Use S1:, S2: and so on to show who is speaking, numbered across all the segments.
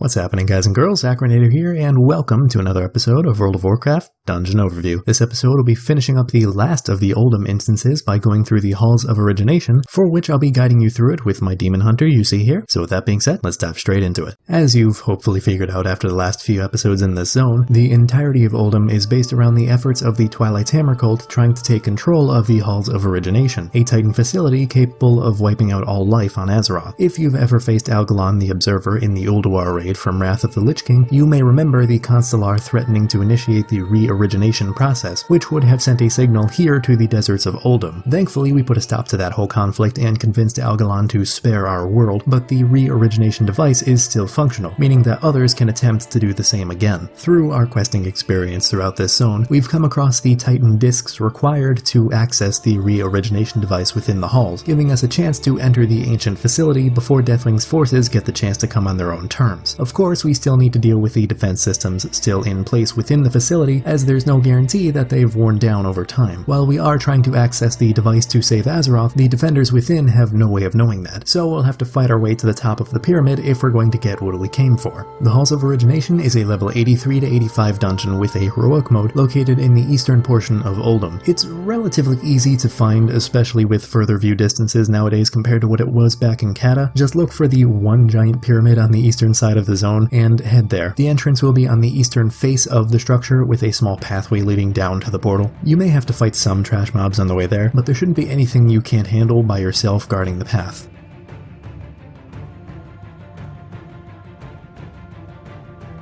S1: What's happening, guys and girls? Acrinator here, and welcome to another episode of World of Warcraft Dungeon Overview. This episode will be finishing up the last of the Uldum instances by going through the Halls of Origination, for which I'll be guiding you through it with my Demon Hunter you see here. So with that being said, let's dive straight into it. As you've hopefully figured out after the last few episodes in this zone, the entirety of Uldum is based around the efforts of the Twilight's Hammer cult trying to take control of the Halls of Origination, a Titan facility capable of wiping out all life on Azeroth. If you've ever faced Algalon the Observer in the Ulduar raid from Wrath of the Lich King, you may remember the Constellar threatening to initiate the re-origination process, which would have sent a signal here to the deserts of Uldum. Thankfully, we put a stop to that whole conflict and convinced Algalon to spare our world, but the re-origination device is still functional, meaning that others can attempt to do the same again. Through our questing experience throughout this zone, we've come across the Titan discs required to access the re-origination device within the halls, giving us a chance to enter the ancient facility before Deathwing's forces get the chance to come on their own terms. Of course, we still need to deal with the defense systems still in place within the facility, as there's no guarantee that they've worn down over time. While we are trying to access the device to save Azeroth, the defenders within have no way of knowing that, so we'll have to fight our way to the top of the pyramid if we're going to get what we came for. The Halls of Origination is a level 83 to 85 dungeon with a heroic mode located in the eastern portion of Uldum. It's relatively easy to find, especially with further view distances nowadays compared to what it was back in Kata. Just look for the one giant pyramid on the eastern side of the zone and head there. The entrance will be on the eastern face of the structure with a small pathway leading down to the portal. You may have to fight some trash mobs on the way there, but there shouldn't be anything you can't handle by yourself guarding the path.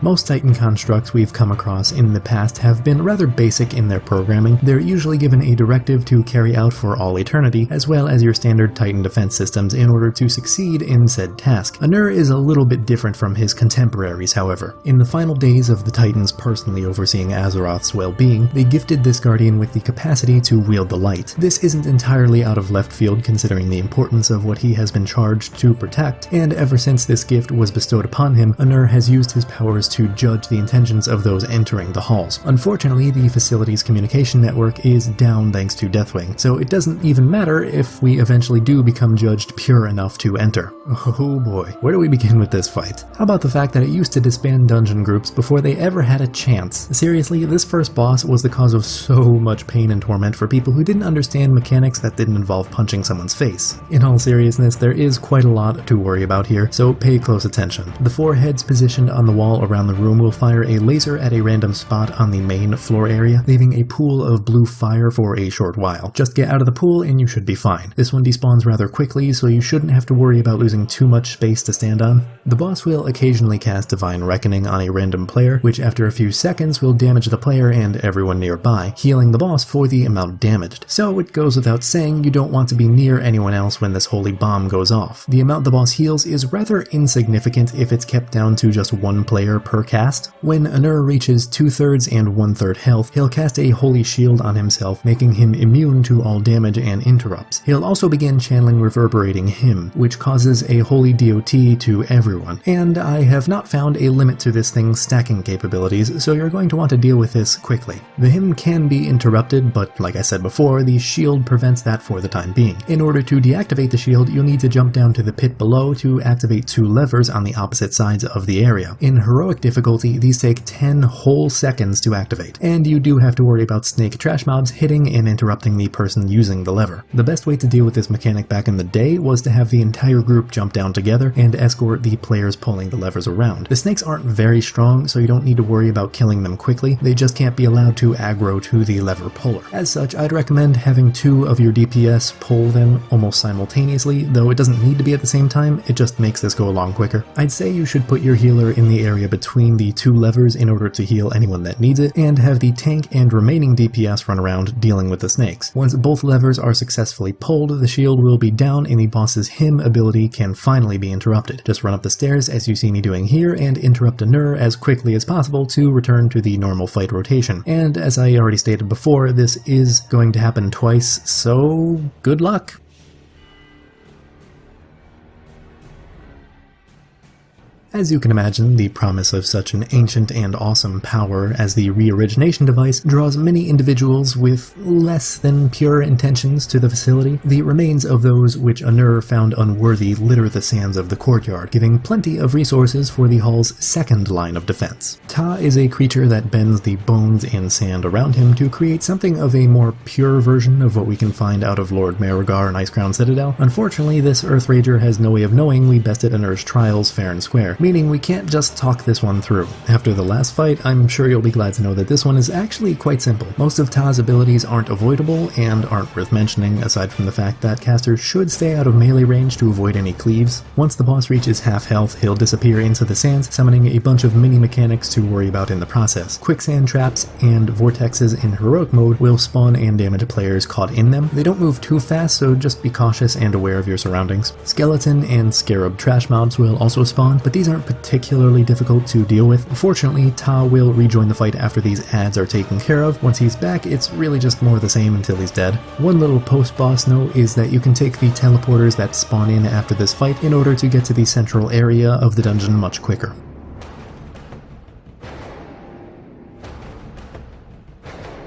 S1: Most Titan constructs we've come across in the past have been rather basic in their programming. They're usually given a directive to carry out for all eternity, as well as your standard Titan defense systems in order to succeed in said task. Anur is a little bit different from his contemporaries, however. In the final days of the Titans personally overseeing Azeroth's well-being, they gifted this guardian with the capacity to wield the light. This isn't entirely out of left field considering the importance of what he has been charged to protect, and ever since this gift was bestowed upon him, Anur has used his powers to judge the intentions of those entering the halls. Unfortunately, the facility's communication network is down thanks to Deathwing, so it doesn't even matter if we eventually do become judged pure enough to enter. Oh boy, where do we begin with this fight? How about the fact that it used to disband dungeon groups before they ever had a chance? Seriously, this first boss was the cause of so much pain and torment for people who didn't understand mechanics that didn't involve punching someone's face. In all seriousness, there is quite a lot to worry about here, so pay close attention. The four heads positioned on the wall around the room will fire a laser at a random spot on the main floor area, leaving a pool of blue fire for a short while. Just get out of the pool and you should be fine. This one despawns rather quickly, so you shouldn't have to worry about losing too much space to stand on. The boss will occasionally cast Divine Reckoning on a random player, which after a few seconds will damage the player and everyone nearby, healing the boss for the amount damaged. So it goes without saying you don't want to be near anyone else when this holy bomb goes off. The amount the boss heals is rather insignificant if it's kept down to just one player per cast. When Anur reaches 2/3 and 1/3 health, he'll cast a holy shield on himself, making him immune to all damage and interrupts. He'll also begin channeling Reverberating Hymn, which causes a holy DOT to everyone. And I have not found a limit to this thing's stacking capabilities, so you're going to want to deal with this quickly. The hymn can be interrupted, but like I said before, the shield prevents that for the time being. In order to deactivate the shield, you'll need to jump down to the pit below to activate two levers on the opposite sides of the area. In heroic difficulty, these take 10 whole seconds to activate, and you do have to worry about snake trash mobs hitting and interrupting the person using the lever. The best way to deal with this mechanic back in the day was to have the entire group jump down together and escort the players pulling the levers around. The snakes aren't very strong, so you don't need to worry about killing them quickly. They just can't be allowed to aggro to the lever puller. As such, I'd recommend having two of your DPS pull them almost simultaneously, though it doesn't need to be at the same time, it just makes this go along quicker. I'd say you should put your healer in the area between the two levers in order to heal anyone that needs it, and have the tank and remaining DPS run around dealing with the snakes. Once both levers are successfully pulled, the shield will be down and the boss's hymn ability can finally be interrupted. Just run up the stairs as you see me doing here and interrupt Anur as quickly as possible to return to the normal fight rotation. And as I already stated before, this is going to happen twice, so good luck! As you can imagine, the promise of such an ancient and awesome power as the Re-Origination device draws many individuals with less than pure intentions to the facility. The remains of those which Anur found unworthy litter the sands of the courtyard, giving plenty of resources for the Hall's second line of defense. Ta is a creature that bends the bones and sand around him to create something of a more pure version of what we can find out of Lord Marigar and Icecrown Citadel. Unfortunately, this Earthrager has no way of knowing we bested Anur's trials fair and square, meaning we can't just talk this one through. After the last fight, I'm sure you'll be glad to know that this one is actually quite simple. Most of Ta's abilities aren't avoidable and aren't worth mentioning, aside from the fact that casters should stay out of melee range to avoid any cleaves. Once the boss reaches half health, he'll disappear into the sands, summoning a bunch of mini mechanics to worry about in the process. Quicksand traps and vortexes in heroic mode will spawn and damage players caught in them. They don't move too fast, so just be cautious and aware of your surroundings. Skeleton and scarab trash mobs will also spawn, but these aren't particularly difficult to deal with. Fortunately, Ta will rejoin the fight after these ads are taken care of. Once he's back, it's really just more of the same until he's dead. One little post-boss note is that you can take the teleporters that spawn in after this fight in order to get to the central area of the dungeon much quicker.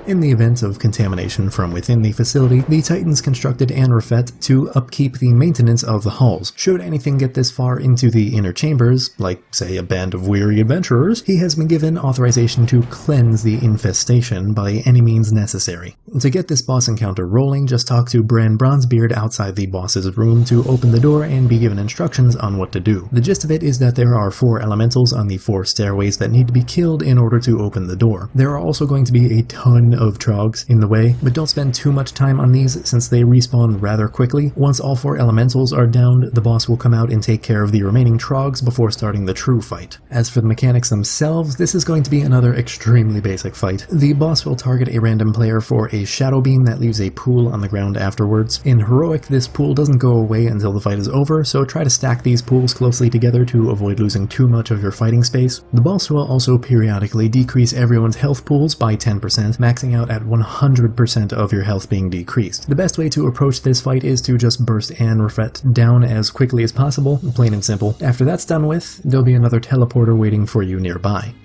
S1: In the event of contamination from within the facility, the Titans constructed Anrefet to upkeep the maintenance of the halls. Should anything get this far into the inner chambers, like, say, a band of weary adventurers, he has been given authorization to cleanse the infestation by any means necessary. To get this boss encounter rolling, just talk to Bran Bronzebeard outside the boss's room to open the door and be given instructions on what to do. The gist of it is that there are 4 elementals on the 4 stairways that need to be killed in order to open the door. There are also going to be a ton of trogs in the way, but don't spend too much time on these since they respawn rather quickly. Once all 4 elementals are downed, the boss will come out and take care of the remaining trogs before starting the true fight. As for the mechanics themselves, this is going to be another extremely basic fight. The boss will target a random player for a shadow beam that leaves a pool on the ground afterwards. In Heroic, this pool doesn't go away until the fight is over, so try to stack these pools closely together to avoid losing too much of your fighting space. The boss will also periodically decrease everyone's health pools by 10%, maxing out at 100% of your health being decreased. The best way to approach this fight is to just burst Anrefet down as quickly as possible, plain and simple. After that's done with, there'll be another teleporter waiting for you nearby.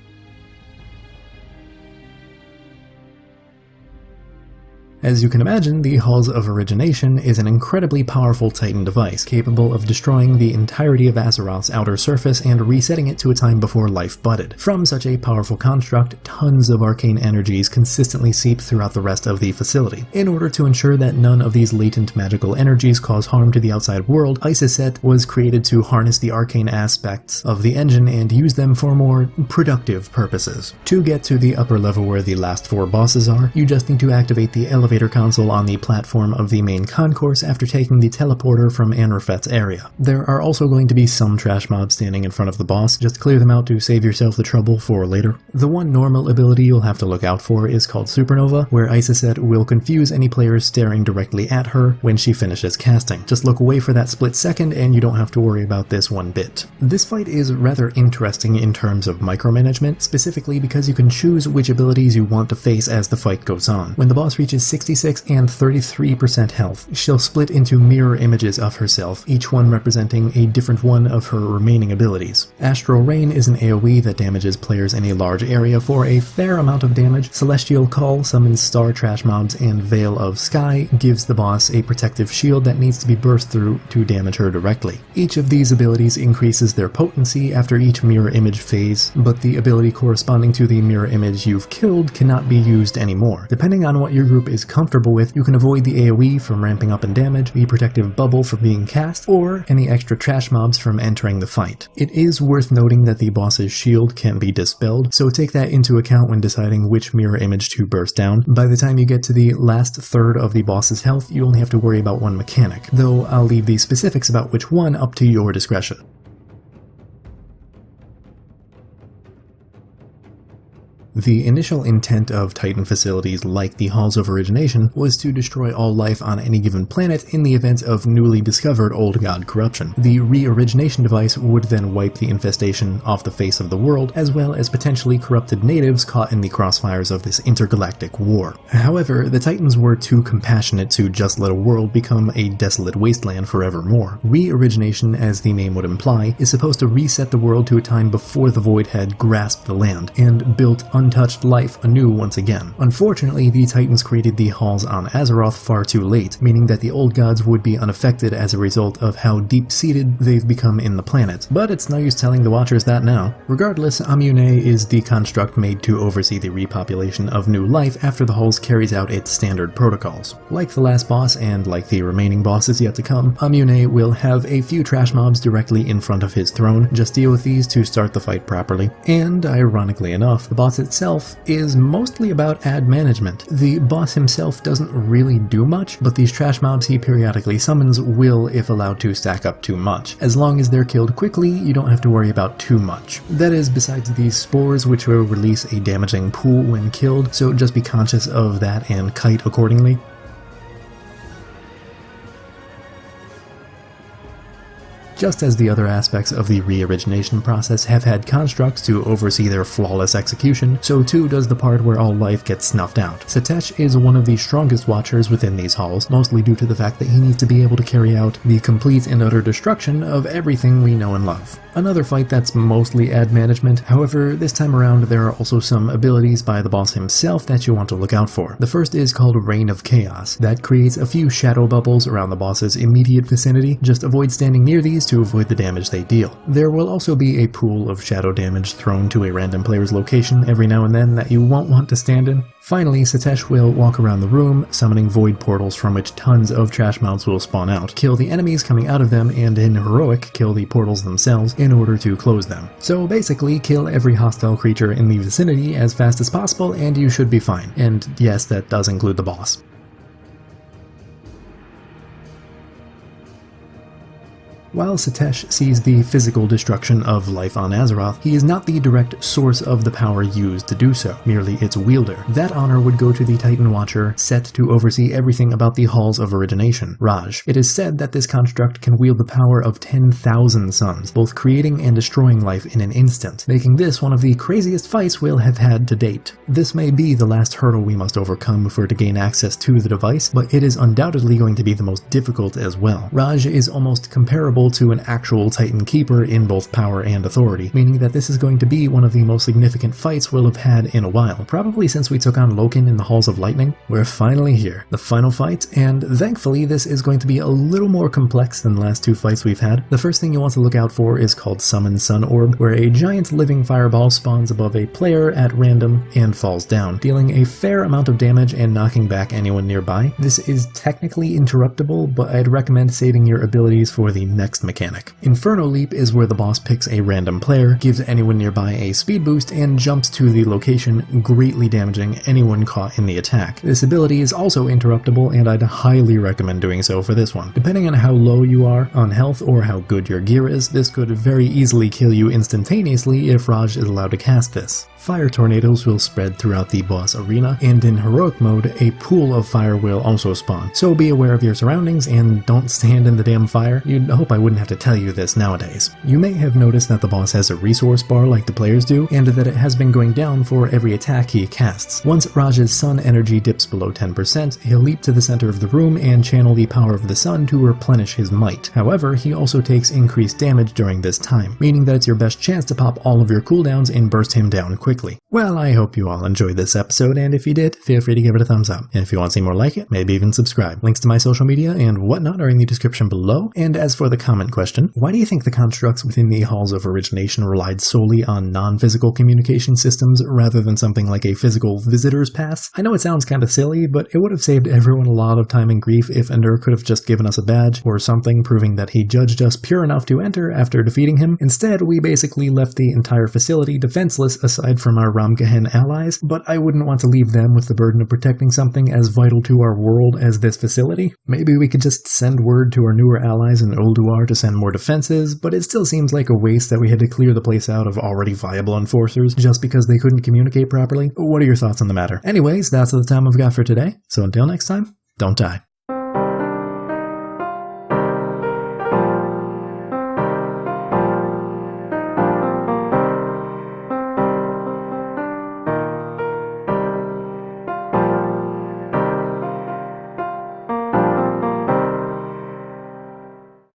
S1: As you can imagine, the Halls of Origination is an incredibly powerful Titan device, capable of destroying the entirety of Azeroth's outer surface and resetting it to a time before life budded. From such a powerful construct, tons of arcane energies consistently seep throughout the rest of the facility. In order to ensure that none of these latent magical energies cause harm to the outside world, Isoset was created to harness the arcane aspects of the engine and use them for more productive purposes. To get to the upper level where the last 4 bosses are, you just need to activate the elevator console on the platform of the main concourse after taking the teleporter from Anrefet's area. There are also going to be some trash mobs standing in front of the boss, just clear them out to save yourself the trouble for later. The one normal ability you'll have to look out for is called Supernova, where Isoset will confuse any players staring directly at her when she finishes casting. Just look away for that split second and you don't have to worry about this one bit. This fight is rather interesting in terms of micromanagement, specifically because you can choose which abilities you want to face as the fight goes on. When the boss reaches 66 and 33% health, she'll split into mirror images of herself, each one representing a different one of her remaining abilities. Astral Rain is an AoE that damages players in a large area for a fair amount of damage. Celestial Call summons star trash mobs, and Veil of Sky gives the boss a protective shield that needs to be burst through to damage her directly. Each of these abilities increases their potency after each mirror image phase, but the ability corresponding to the mirror image you've killed cannot be used anymore. Depending on what your group is comfortable with, you can avoid the AoE from ramping up in damage, the protective bubble from being cast, or any extra trash mobs from entering the fight. It is worth noting that the boss's shield can be dispelled, so take that into account when deciding which mirror image to burst down. By the time you get to the last third of the boss's health, you only have to worry about one mechanic, though I'll leave the specifics about which one up to your discretion. The initial intent of Titan facilities like the Halls of Origination was to destroy all life on any given planet in the event of newly discovered old god corruption. The Re-Origination device would then wipe the infestation off the face of the world, as well as potentially corrupted natives caught in the crossfires of this intergalactic war. However, the Titans were too compassionate to just let a world become a desolate wasteland forevermore. Re-Origination, as the name would imply, is supposed to reset the world to a time before the Void had grasped the land and built untouched life anew once again. Unfortunately, the Titans created the Halls on Azeroth far too late, meaning that the old gods would be unaffected as a result of how deep-seated they've become in the planet. But it's no use telling the Watchers that now. Regardless, Amune is the construct made to oversee the repopulation of new life after the Halls carries out its standard protocols. Like the last boss, and like the remaining bosses yet to come, Amune will have a few trash mobs directly in front of his throne. Just deal with these to start the fight properly. And, ironically enough, the boss itself is mostly about ad management. The boss himself doesn't really do much, but these trash mobs he periodically summons will, if allowed to, stack up too much. As long as they're killed quickly, you don't have to worry about too much. That is, besides these spores, which will release a damaging pool when killed, so just be conscious of that and kite accordingly. Just as the other aspects of the Re-Origination process have had constructs to oversee their flawless execution, so too does the part where all life gets snuffed out. Satesh is one of the strongest Watchers within these halls, mostly due to the fact that he needs to be able to carry out the complete and utter destruction of everything we know and love. Another fight that's mostly ad management, however, this time around there are also some abilities by the boss himself that you want to look out for. The first is called Reign of Chaos. That creates a few shadow bubbles around the boss's immediate vicinity. Just avoid standing near these to avoid the damage they deal. There will also be a pool of shadow damage thrown to a random player's location every now and then that you won't want to stand in. Finally, Satesh will walk around the room, summoning void portals from which tons of trash mobs will spawn out, kill the enemies coming out of them, and in Heroic, kill the portals themselves in order to close them. So basically, kill every hostile creature in the vicinity as fast as possible and you should be fine. And yes, that does include the boss. While Satesh sees the physical destruction of life on Azeroth, he is not the direct source of the power used to do so, merely its wielder. That honor would go to the Titan Watcher, set to oversee everything about the Halls of Origination, Raj. It is said that this construct can wield the power of 10,000 suns, both creating and destroying life in an instant, making this one of the craziest fights we'll have had to date. This may be the last hurdle we must overcome before to gain access to the device, but it is undoubtedly going to be the most difficult as well. Raj is almost comparable to an actual Titan Keeper in both power and authority, meaning that this is going to be one of the most significant fights we'll have had in a while, probably since we took on Loken in the Halls of Lightning. We're finally here, the final fight, and thankfully this is going to be a little more complex than the last two fights we've had. The first thing you want to look out for is called Summon Sun Orb, where a giant living fireball spawns above a player at random and falls down, dealing a fair amount of damage and knocking back anyone nearby. This is technically interruptible, but I'd recommend saving your abilities for the next mechanic. Inferno Leap is where the boss picks a random player, gives anyone nearby a speed boost, and jumps to the location, greatly damaging anyone caught in the attack. This ability is also interruptible, and I'd highly recommend doing so for this one. Depending on how low you are on health or how good your gear is, this could very easily kill you instantaneously if Raj is allowed to cast this. Fire tornadoes will spread throughout the boss arena, and in heroic mode, a pool of fire will also spawn. So be aware of your surroundings and don't stand in the damn fire. You'd hope I wouldn't have to tell you this nowadays. You may have noticed that the boss has a resource bar like the players do, and that it has been going down for every attack he casts. Once Raj's sun energy dips below 10%, he'll leap to the center of the room and channel the power of the sun to replenish his might. However, he also takes increased damage during this time, meaning that it's your best chance to pop all of your cooldowns and burst him down quickly. Well, I hope you all enjoyed this episode, and if you did, feel free to give it a thumbs up. And if you want to see more like it, maybe even subscribe. Links to my social media and whatnot are in the description below. And as for the comment question, why do you think the constructs within the Halls of Origination relied solely on non-physical communication systems rather than something like a physical visitor's pass? I know it sounds kind of silly, but it would have saved everyone a lot of time and grief if Ender could have just given us a badge or something proving that he judged us pure enough to enter after defeating him. Instead, we basically left the entire facility defenseless aside from our Ramgahen allies, but I wouldn't want to leave them with the burden of protecting something as vital to our world as this facility. Maybe we could just send word to our newer allies in Ulduar are to send more defenses, but it still seems like a waste that we had to clear the place out of already viable enforcers just because they couldn't communicate properly. What are your thoughts on the matter? Anyways, that's all the time I've got for today, so until next time, don't die.